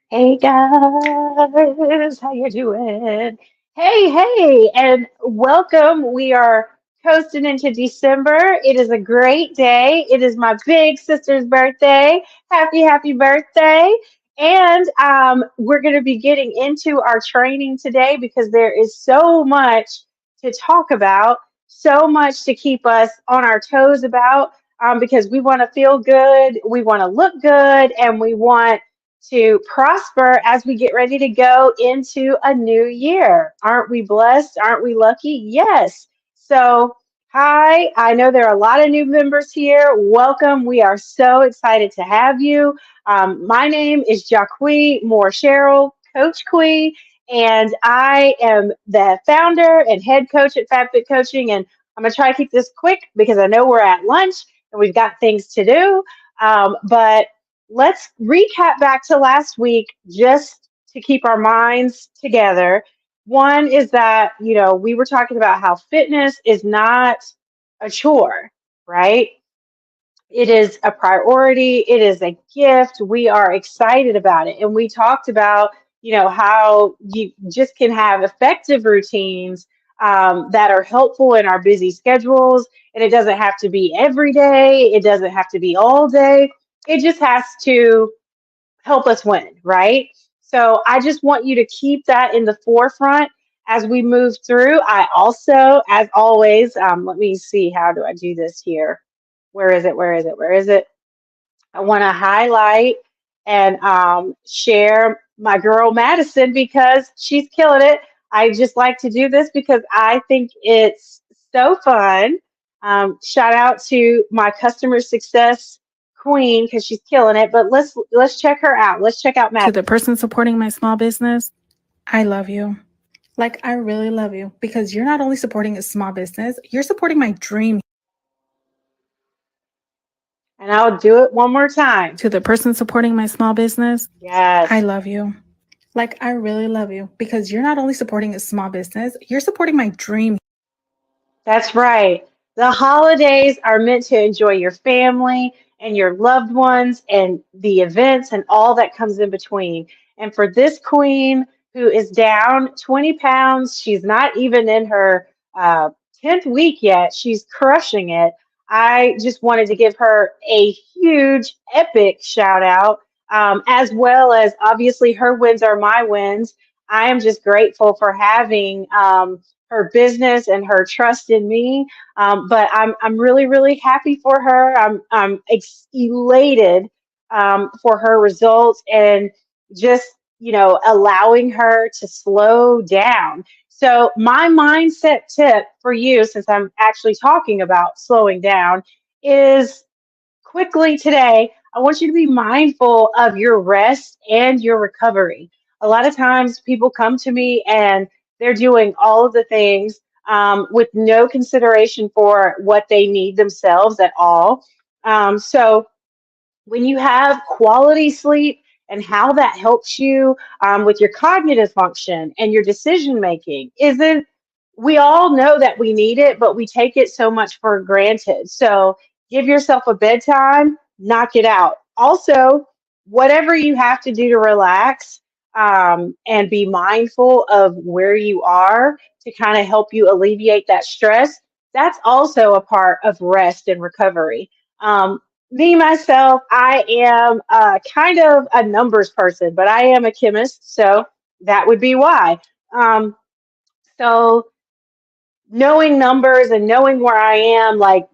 Hey guys, how you doing? Hey, and welcome. We are coasting into December. It is a great day. It is my big sister's birthday. Happy birthday. And we're going to be getting into our training today because there is so much to talk about, so much to keep us on our toes about because we want to feel good, we want to look good, and we want to prosper as we get ready to go into a new year. Aren't we blessed? Aren't we lucky? Yes. So, hi, I know there are a lot of new members here. Welcome. We are so excited to have you. My name is Jacque Moore Cheryl, Coach Quee, and I am the founder and head coach at FabFit Coaching. And I'm going to try to keep this quick because I know we're at lunch and we've got things to do. But let's recap back to last week just to keep our minds together. One is that, we were talking about how fitness is not a chore, right? It is a priority. It is a gift. We are excited about it. And we talked about, how you just can have effective routines that are helpful in our busy schedules. And it doesn't have to be every day, it doesn't have to be all day. It just has to help us win, right? So I just want you to keep that in the forefront as we move through. I also, as always, let me see, how do I do this here? Where is it? Where is it? Where is it? I want to highlight and share my girl Madison because she's killing it. I just like to do this because I think it's so fun. Shout out to my customer success queen because she's killing it. But let's check her out. Let's check out To Madison. the person supporting my small business, I love you. Like, I really love you because you're not only supporting a small business, you're supporting my dream. And I'll do it one more time. To the person supporting my small business, I Yes. love you. Like, I really love you because you're not only supporting a small business, you're supporting my dream. That's right. The holidays are meant to enjoy your family and your loved ones and the events and all that comes in between. And for this queen who is down 20 pounds, she's not even in her 10th week yet, she's crushing it. I just wanted to give her a huge, epic shout out, as well as obviously her wins are my wins. I am just grateful for having. Her business and her trust in me. But I'm really happy for her. I'm elated for her results and just allowing her to slow down. So my mindset tip for you, since I'm actually talking about slowing down, is quickly today, I want you to be mindful of your rest and your recovery. A lot of times people come to me and they're doing all of the things with no consideration for what they need themselves at all. So when you have quality sleep and how that helps you with your cognitive function and your decision making isn't, we all know that we need it, but we take it so much for granted. So give yourself a bedtime, knock it out. Also, whatever you have to do to relax and be mindful of where you are to kind of help you alleviate that stress, that's also a part of rest and recovery. Me myself, I am kind of a numbers person, but I am a chemist, so that would be why. Um, so knowing numbers and knowing where I am, like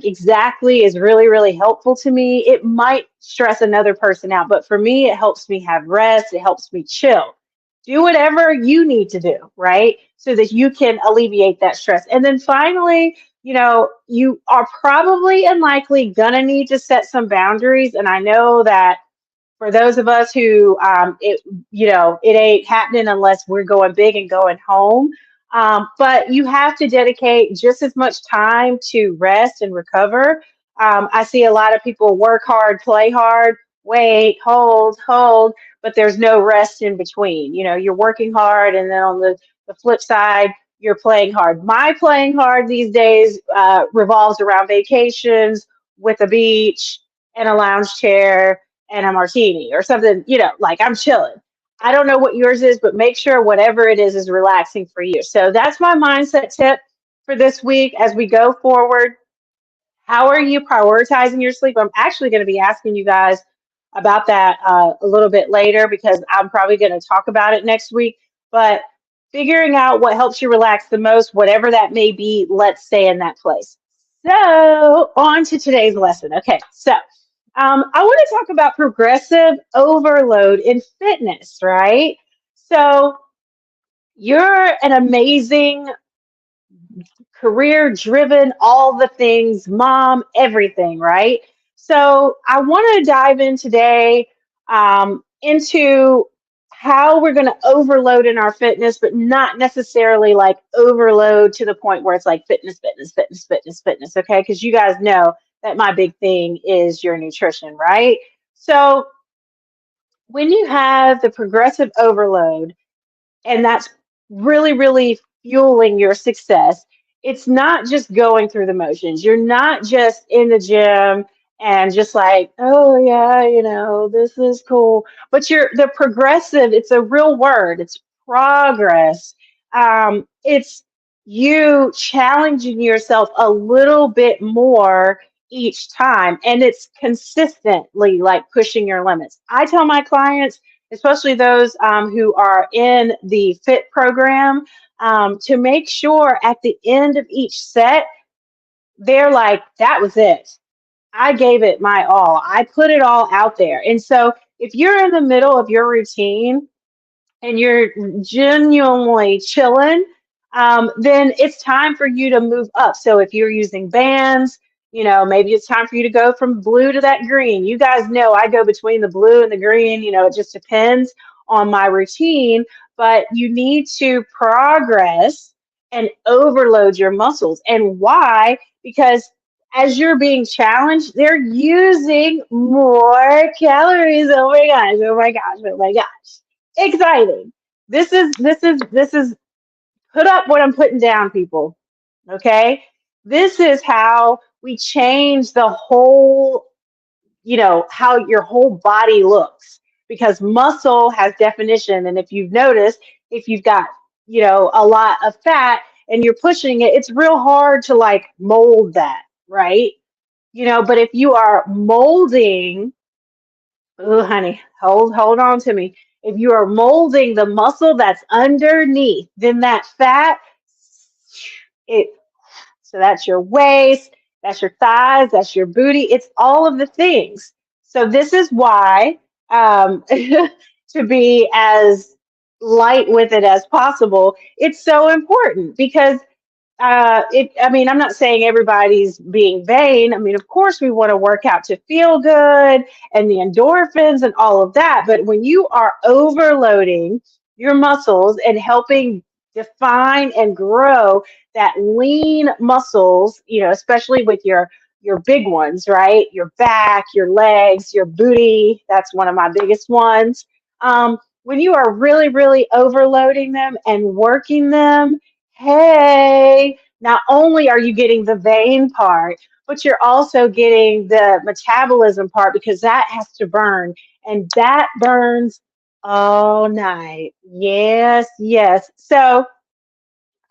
exactly, is really helpful to me. It might stress another person out, but for me, it helps me have rest. It helps me chill. Do whatever you need to do, right? So that you can alleviate that stress. And then finally, you are probably and likely gonna need to set some boundaries. And I know that for those of us who it ain't happening unless we're going big and going home. But you have to dedicate just as much time to rest and recover. I see a lot of people work hard, play hard, wait, hold, but there's no rest in between. You're working hard, and then on the flip side, you're playing hard. My playing hard these days revolves around vacations with a beach and a lounge chair and a martini or something, like I'm chilling. I don't know what yours is, but make sure whatever it is relaxing for you. So that's my mindset tip for this week as we go forward. How are you prioritizing your sleep? I'm actually going to be asking you guys about that a little bit later because I'm probably going to talk about it next week. But figuring out what helps you relax the most, whatever that may be, let's stay in that place. So, on to today's lesson. Okay, so I want to talk about progressive overload in fitness, right? So, you're an amazing career driven, all the things, mom, everything, right? So I want to dive in today into how we're going to overload in our fitness, but not necessarily like overload to the point where it's like fitness, fitness, fitness, fitness, fitness. Okay. Because you guys know that my big thing is your nutrition, right? So when you have the progressive overload, and that's really, really fueling your success. It's not just going through the motions. You're not just in the gym and just like, oh yeah, this is cool. But you're the progressive, it's a real word. It's progress. It's you challenging yourself a little bit more each time. And it's consistently like pushing your limits. I tell my clients, especially those who are in the FIT program, to make sure at the end of each set, they're like, that was it. I gave it my all. I put it all out there. And so if you're in the middle of your routine and you're genuinely chilling, then it's time for you to move up. So if you're using bands, maybe it's time for you to go from blue to that green. You guys know I go between the blue and the green. It just depends on my routine, but you need to progress and overload your muscles. And why? Because as you're being challenged, they're using more calories. Oh my gosh, oh my gosh, oh my gosh. Exciting. This is put up what I'm putting down, people. Okay? This is how we change the whole, how your whole body looks because muscle has definition. And if you've noticed, if you've got, a lot of fat and you're pushing it, it's real hard to like mold that, right? But if you are molding, oh, honey, hold on to me. If you are molding the muscle that's underneath, then that fat, it so that's your waist, that's your thighs, that's your booty. It's all of the things. So this is why to be as light with it as possible, it's so important because I mean, I'm not saying everybody's being vain. I mean, of course, we want to work out to feel good and the endorphins and all of that. But when you are overloading your muscles and helping define and grow that lean muscles, especially with your big ones, right? Your back, your legs, your booty. That's one of my biggest ones. When you are really, really overloading them and working them, hey, not only are you getting the vein part, but you're also getting the metabolism part because that has to burn and that burns all night. Yes, yes. So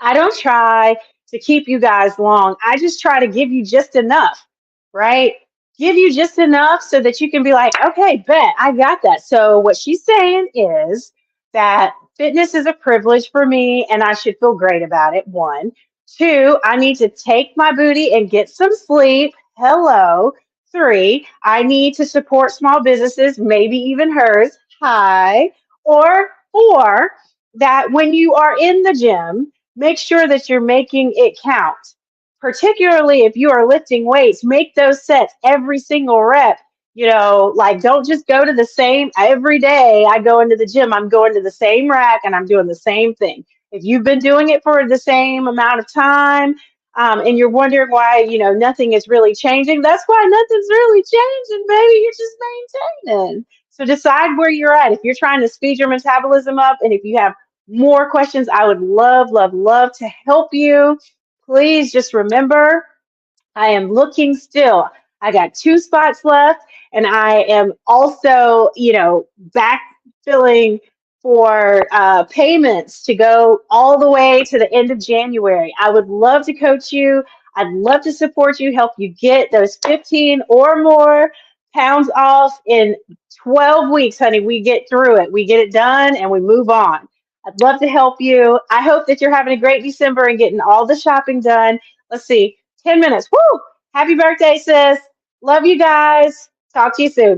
I don't try to keep you guys long. I just try to give you just enough, right? Give you just enough so that you can be like, okay, bet I got that. So what she's saying is that fitness is a privilege for me and I should feel great about it. One. Two, I need to take my booty and get some sleep. Hello. Three, I need to support small businesses, maybe even hers. Hi. Or four, that when you are in the gym, make sure that you're making it count. Particularly if you are lifting weights, make those sets every single rep. Like don't just go to the same every day. I go into the gym, I'm going to the same rack and I'm doing the same thing. If you've been doing it for the same amount of time, and you're wondering why, nothing is really changing, that's why nothing's really changing, baby. You're just maintaining. So decide where you're at. If you're trying to speed your metabolism up and if you have more questions, I would love, love, love to help you. Please just remember, I am looking still. I got 2 spots left, and I am also, backfilling for payments to go all the way to the end of January. I would love to coach you. I'd love to support you, help you get those 15 or more pounds off in 12 weeks, honey. We get through it. We get it done and we move on. I'd love to help you. I hope that you're having a great December and getting all the shopping done. Let's see, 10 minutes. Woo! Happy birthday, sis. Love you guys. Talk to you soon.